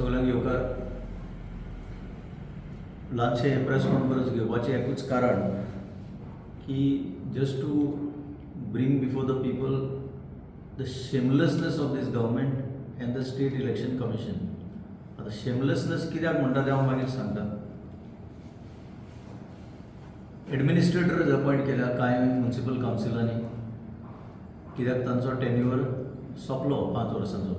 सगळ्यांक येवकार ल्हानशें प्रेस कॉन्फरन्स घेवपाचें एकूच कारण की just to bring before the people the shamelessness of this government and the state election commission. आता शेमलेसनेस कित्याक म्हणटा तें हांव मागीर सांगता. एडमिनिस्ट्रेटर्स अपॉयंट केल्या कांय म्युनिसिपल कावन्सिलांनी, कित्याक तांचो टेन्युअर सोंपलो 5 वर्सांचो.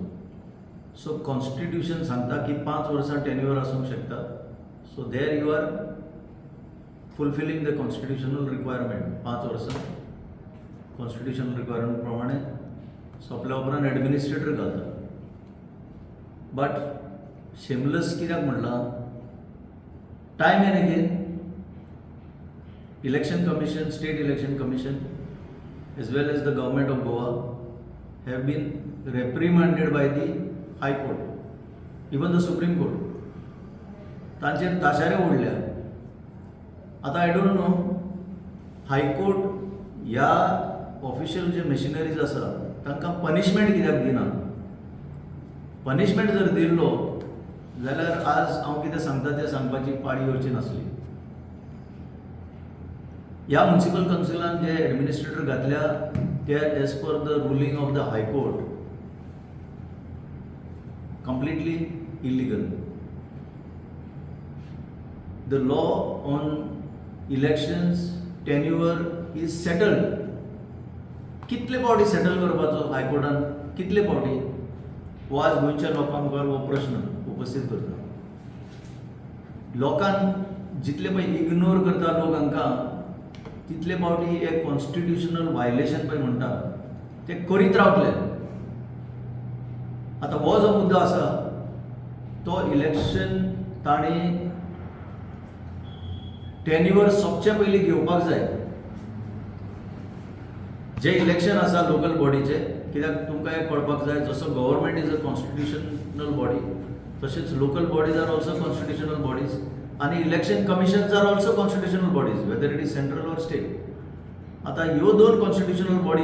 सो कॉन्स्टिट्यूशन सांगता की 5 वर्सां टेन्युअर आसूंक शकता. So there you are fulfilling the constitutional requirement. 5 वर्सां कॉन्स्टिट्यूशनल रिक्वायरमेंट प्रमाणे सोंपल्या उपरांत एडमिनिस्ट्रेटर घालता. बट शेमलेस कित्याक म्हणलां, time end again Election Commission, State Election Commission, as well as the Government of Goa have been reprimanded by the High Court, even the Supreme Court. तांचेर ताशारे ओडल्या. आता I don't know high court ह्या official जे machineries आसा तांकां punishment कित्याक दिना. Punishment जर दिल्लो जाल्यार आज हांव कितें सांगता तें सांगपाची पाळी येवची नासली. ह्या म्युनिसिपल कावन्सिलान जे एडमिनिस्ट्रेटर घातल्या ते as per the ruling of the high court completely illegal. The law on elections tenure is settled. कितले फावटी सेटल करपाचो हायकोर्टान, कितले फावटी हो आज गोंयच्या लोकांक हो प्रश्न उपस्थित करता. लोकांक जितले पळय इग्नोर करता लोक हांकां तितले फावटी एक कॉन्स्टिट्यूशनल वायलेशन पळय म्हणटा ते करीत रावतले. आता हो जो मुद्दो आसा तो इलेक्शन ताणी टेन्युअर सोंपचे पयलीं घेवपाक जाय. जे इलेक्शन आसा लोकल बॉडीचे, कित्याक तुमकां एक कळपाक जाय जसो government is a constitutional body तशेंच local bodies are also constitutional bodies आणि election commissions are also constitutional bodies whether it is central or state. आता ह्यो 2 कॉन्स्टिट्यूशनल बॉडी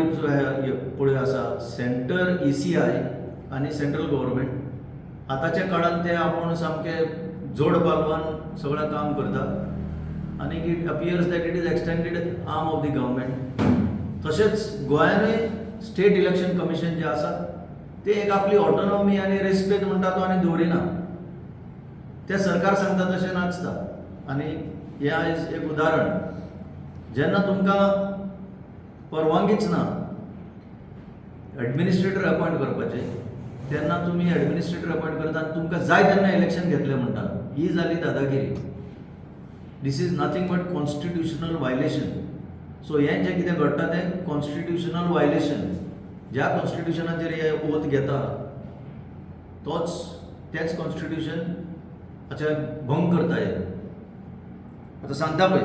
पळय आसा सेंटर ECI आणि सेंट्रल गव्हर्मेंट. आतांच्या काळात ते आपूण सामके जोड पालवान सगळें काम करता आनी it appears that it is extended arm of the government. तशेंच गोंयानूय स्टेट इलेक्शन कमिशन जे आसा ते एक आपली ऑटोनॉमी आनी रेस्पेक्ट म्हणटा तो आनी दवरिना. ते सरकार सांगता तशें नाचता. आनी हें आयज एक उदाहरण. जेन्ना तुमकां परवानगीच ना एडमिनिस्ट्रेटर अपॉयंट करपाचें तेन्ना तुमी एडमिनिस्ट्रेटर अपॉयंट करता आनी तुमकां जाय तेन्ना इलेक्शन घेतलें म्हणटा. ही जाली दादागिरी. This is nothing but constitutional violation. So हें जें कितें घडटा तें कॉन्स्टिट्यूशनल वायलेशन. ज्या कॉन्स्टिट्यूशनाचेर हे ओथ घेता तेच कॉन्स्टिट्यूशन भंग करता हे. आता सांगता पळय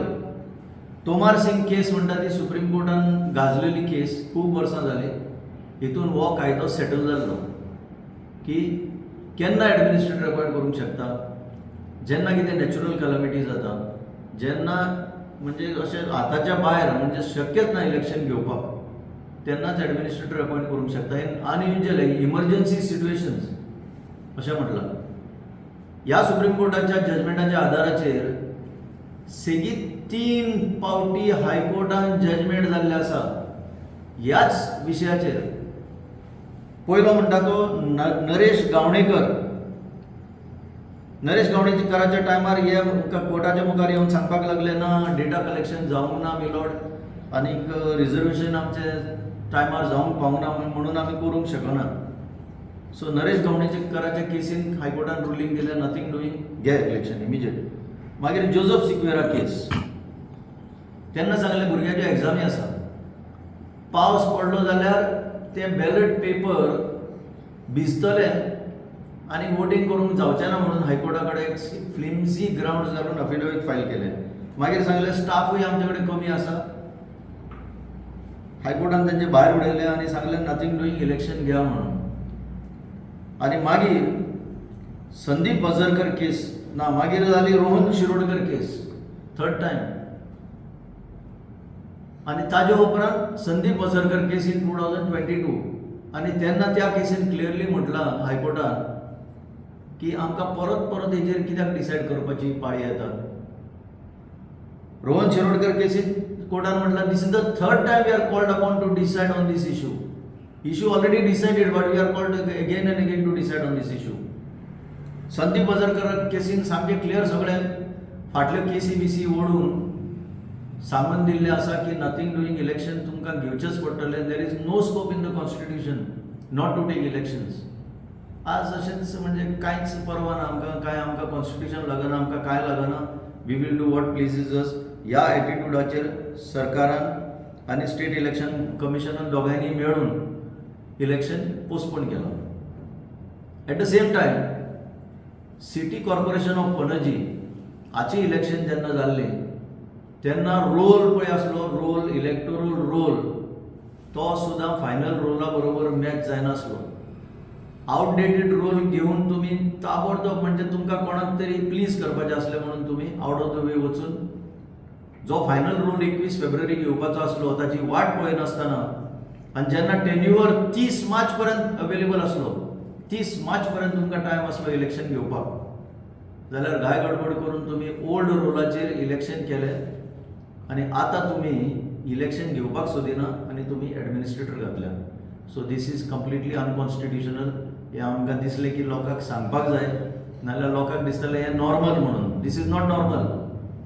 तोमार सिंग केस म्हणटा ती सुप्रीम कोर्टान गाजलेली केस खूब वर्सां जाली. हितून हो कायदो सेटल जाल्लो की केन्ना एडमिनिस्ट्रेटर अपॉयंट करूंक शकता जेन्ना कितें नॅचरल कॅलॅमिटी जाता, जेन्ना म्हणजे अशें आतांच्या भायर म्हणजे शक्यच ना इलेक्शन घेवपाक तेन्नाच एडमिनिस्ट्रेटर अपॉयंट करूंक शकता. अनयुज्युअल इमर्जन्सी सिट्युएशन्स अशें म्हटलां. ह्या सुप्रीम कोर्टाच्या जजमेंटाच्या आदाराचेर सेगीत 3 फावटी हायकोर्टान जजमेंट जाल्ले आसा ह्याच विशयाचेर. पयलो म्हणटा तो नरेश गावणेकर. नरेश गावणेकराच्या टायमार हे कोर्टाच्या मुखार येवन सांगपाक लागले ना डेटा कलेक्शन जावंक ना मिलॉर्ड आनीक रिजर्वेशन आमचे टायमार जावंक पावूंक ना म्हणून आमी करूंक शकना. सो नरेश गावणेकराच्या केसीन हायकोर्टान रुलींग दिलें नथींग डुईंग घे इलेक्शन इमिजिएट. मागीर जोझफ सिक्वेरा केस. तेन्ना सांगलें भुरग्याच्यो एग्जामी आसा, पावस पडलो जाल्यार ते बॅलेट पेपर भिजतले आनी वोटींग करूंक जावचें ना म्हणून हायकोर्टा कडेन फ्लिम्सी ग्राउंड्स घालून अफिडेवीट फायल केलें. मागीर सांगलें स्टाफूय आमचे कडेन कमी आसा. हायकोर्टान तांचे भायर उडयलें आनी सांगलें नथींग डुईंग इलेक्शन घ्या म्हणून. आनी मागीर संदीप बजरकर केस ना, मागीर जाली रोहन शिरोडकर केस 3rd टायम. आनी ताजे उपरांत संदीप बजरकर केस इन 2022 आनी तेन्ना त्या केसीन क्लियरली म्हटलां हायकोर्टान की आमकां परत परत हेजेर कित्याक डिसायड करपाची पाळी येता. रोहन शिरोडकर केसीन कोर्टान म्हटलं this is the third time we are called upon to decide on this issue. Issue already decided but we are called again and again to decide on this issue. Sandeep Bajarkar केसीन सामकें क्लियर सगळें फाटल्यो केसी बीसी ओडून सांगून दिल्लें आसा की nothing doing election तुमकां घेवचेच पडटलें. There is no scope in the constitution not to take elections. आज अशेंच म्हणजे कांयच परवा ना आमकां, काय आमकां कॉन्स्टिट्यूशन लागना, आमकां काय लागना. वी वील डू वॉट प्लीजीज अस. ह्या एटिट्यूडाचेर सरकारान आनी स्टेट इलेक्शन कमिशनान दोगांयनी मेळून इलेक्शन पोस्टपोन केलां. At the same time city corporation of Panaji हाची इलेक्शन जेन्ना जाल्लें तेन्ना रोल पळय आसलो, रोल इलेक्टोरल रोल तो सुद्दां फायनल रोला बरोबर मॅच जायनासलो. आउटडेटेड रोल घेवन तुमी ताबडतोब म्हणजे तुमकां कोणाक तरी प्लीज करपाचें आसलें म्हणून तुमी आउट ऑफ द वे वचून जो फायनल रोल 21 फेब्रुवारी घेवपाचो आसलो ताची वाट पळयनासतना आनी जेन्ना टेन्युअर 30 मार्च पर्यंत अवेलेबल आसलो, 30 मार्च पर्यंत तुमकां टायम आसलो इलेक्शन घेवपाक, जाल्यार घाय गडबड करून तुमी ओल्ड रोलाचेर इलेक्शन केलें आनी आतां तुमी इलेक्शन घेवपाक सोदिना आनी तुमी एडमिनिस्ट्रेटर घातल्या. So this is completely unconstitutional. हें आमकां दिसलें की लोकांक सांगपाक जाय, नाजाल्यार लोकांक दिसतलें हें नॉर्मल म्हणून. This is not normal,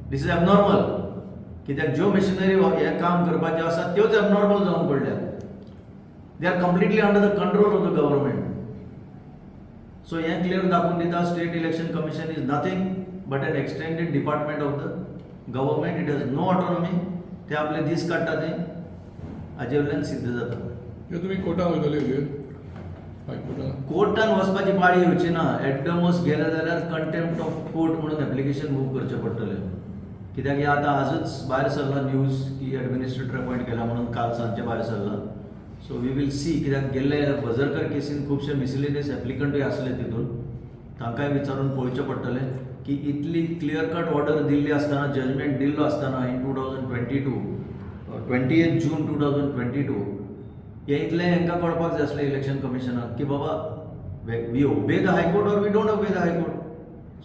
this is abnormal. कित्याक ज्यो मशिनरी हें काम करपाच्यो आसा त्योच एबनॉर्मल जावन पडल्या. They are completely under the control of the government. So हें क्लियर दाखोवन दिता state election commission is nothing but an extended department of the government. It has no autonomy. ते आपले दीस काडटा ते हाजे वयल्यान सिद्ध जाता. तुमी कोर्टान वयतले हायकोर्टान? कोर्टान वचपाची पाळी येवची ना. एट द मोस्ट गेले जाल्यार कंटेम्प्ट ऑफ कोर्ट म्हणून एप्लिकेशन मूव करचें पडटलें. कित्याक हें आतां आजच भायर सरला न्यूज की एडमिनिस्ट्रेटर अपॉयंट केला म्हणून, काल सांजचे भायर सरला. So we will see. कित्याक गेल्ले बजरकर केसीन खुबशे मिसलेनियस एप्लिकंटूय आसले तितून. तांकांय विचारून पळोवचें पडटलें की इतली क्लियर कट ऑर्डर दिल्ली आसतना, जजमेंट दिल्लो आसतना इन 2022, 28 जून 2022, हें इतलें हांकां कळपाक जाय आसलें इलेक्शन कमिशनाक की बाबा we obey the High Court or we don't obey the High Court.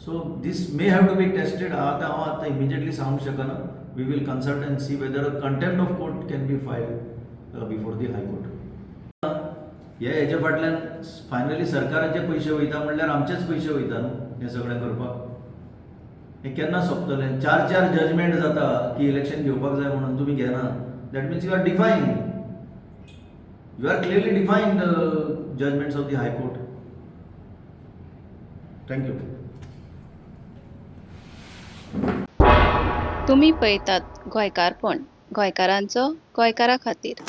So this may have to be tested. हांव आतां इमिजिएटली सांगूंक शकना. We will consult and see whether a contempt of court can be filed before the High Court. हेजे फाटल्यान finally सरकाराचे पयशे वयता म्हणल्यार आमचेच पयशे वयता न्हू हें सगळें करपाक. हें केन्ना सोंपतलें? 4 जजमेंट जाता की इलेक्शन घेवपाक जाय म्हणून, तुमी घेना. That means you are defying, you are clearly defying the judgments of the High Court. Thank you. तुम्ही पळयतात गोंयकारपण, गोंयकारांचो गोंयकारा खातीर.